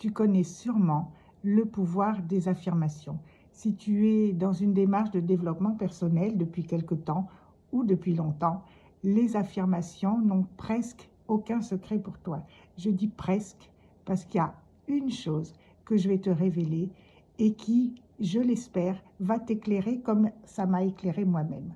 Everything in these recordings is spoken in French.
tu connais sûrement le pouvoir des affirmations. Si tu es dans une démarche de développement personnel depuis quelque temps ou depuis longtemps, les affirmations n'ont presque aucun secret pour toi. Je dis presque parce qu'il y a une chose que je vais te révéler et qui, je l'espère, va t'éclairer comme ça m'a éclairé moi-même.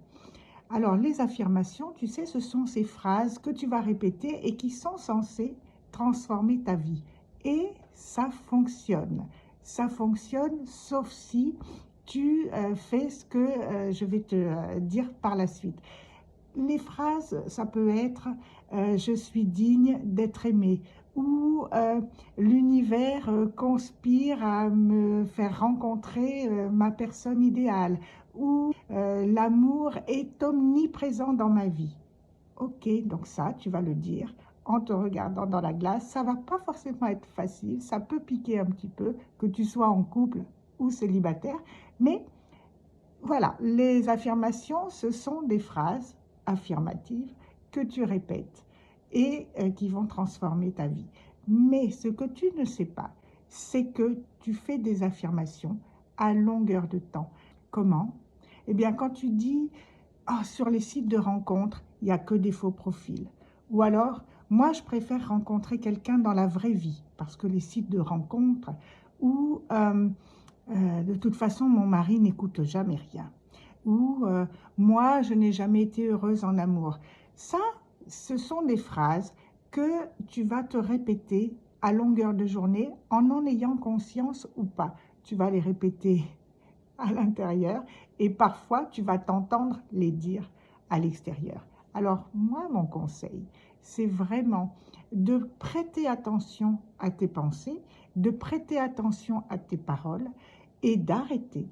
Alors, les affirmations, tu sais, ce sont ces phrases que tu vas répéter et qui sont censées transformer ta vie. Et ça fonctionne. Ça fonctionne, sauf si tu fais ce que je vais te dire par la suite. Les phrases, ça peut être je suis digne d'être aimé ou l'univers conspire à me faire rencontrer ma personne idéale ou l'amour est omniprésent dans ma vie. Ok, donc ça, tu vas le dire en te regardant dans la glace. Ça va pas forcément être facile, ça peut piquer un petit peu, que tu sois en couple ou célibataire, mais voilà, les affirmations, ce sont des phrases affirmatives que tu répètes et qui vont transformer ta vie. Mais ce que tu ne sais pas, c'est que tu fais des affirmations à longueur de temps. Comment? Eh bien, quand tu dis « sur les sites de rencontres, il n'y a que des faux profils » ou alors « moi, je préfère rencontrer quelqu'un dans la vraie vie » parce que les sites de rencontres ou de toute façon, mon mari n'écoute jamais rien. Ou moi, je n'ai jamais été heureuse en amour. Ça, ce sont des phrases que tu vas te répéter à longueur de journée en ayant conscience ou pas. Tu vas les répéter à l'intérieur et parfois tu vas t'entendre les dire à l'extérieur. Alors moi, mon conseil, c'est vraiment de prêter attention à tes pensées, de prêter attention à tes paroles et d'arrêter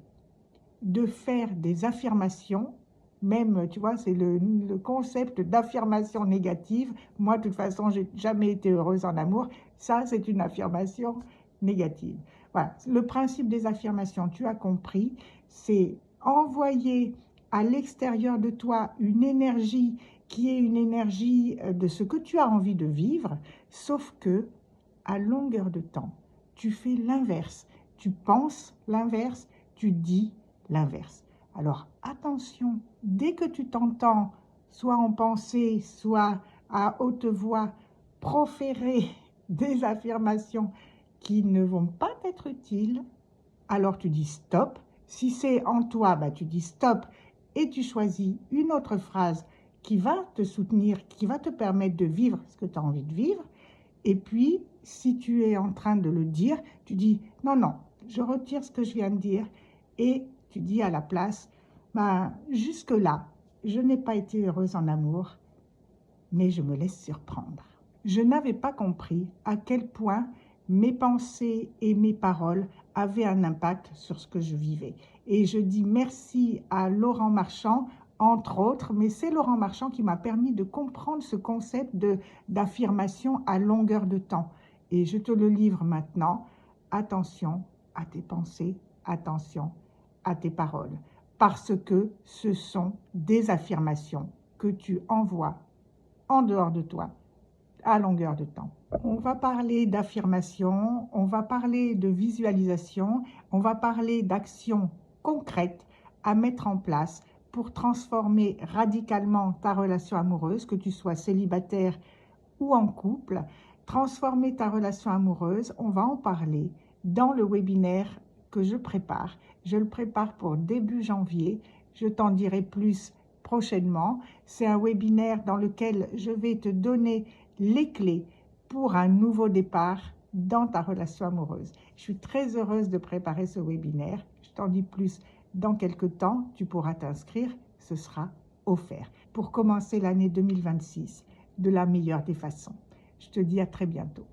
de faire des affirmations, même, tu vois, c'est le concept d'affirmation négative. Moi, de toute façon, j'ai jamais été heureuse en amour. Ça, c'est une affirmation négative. Voilà, le principe des affirmations, tu as compris, c'est envoyer à l'extérieur de toi une énergie qui est une énergie de ce que tu as envie de vivre, sauf que, à longueur de temps, tu fais l'inverse. Tu penses l'inverse, tu dis l'inverse. Alors attention, dès que tu t'entends, soit en pensée, soit à haute voix, proférer des affirmations qui ne vont pas être utiles, alors tu dis stop. Si c'est en toi, tu dis stop et tu choisis une autre phrase qui va te soutenir, qui va te permettre de vivre ce que tu as envie de vivre. Et puis, si tu es en train de le dire, tu dis non, non, je retire ce que je viens de dire et tu dis à la place, jusque-là, je n'ai pas été heureuse en amour, mais je me laisse surprendre. Je n'avais pas compris à quel point mes pensées et mes paroles avaient un impact sur ce que je vivais. Et je dis merci à Laurent Marchand, entre autres, mais c'est Laurent Marchand qui m'a permis de comprendre ce concept d'affirmation à longueur de temps. Et je te le livre maintenant. Attention à tes pensées, attention à tes paroles, parce que ce sont des affirmations que tu envoies en dehors de toi, à longueur de temps. On va parler d'affirmation, on va parler de visualisation, on va parler d'actions concrètes à mettre en place pour transformer radicalement ta relation amoureuse, que tu sois célibataire ou en couple. Transformer ta relation amoureuse, on va en parler dans le webinaire que je prépare. Je le prépare pour début janvier. Je t'en dirai plus prochainement. C'est un webinaire dans lequel je vais te donner les clés pour un nouveau départ dans ta relation amoureuse. Je suis très heureuse de préparer ce webinaire. Je t'en dis plus dans quelques temps. Tu pourras t'inscrire. Ce sera offert pour commencer l'année 2026 de la meilleure des façons. Je te dis à très bientôt.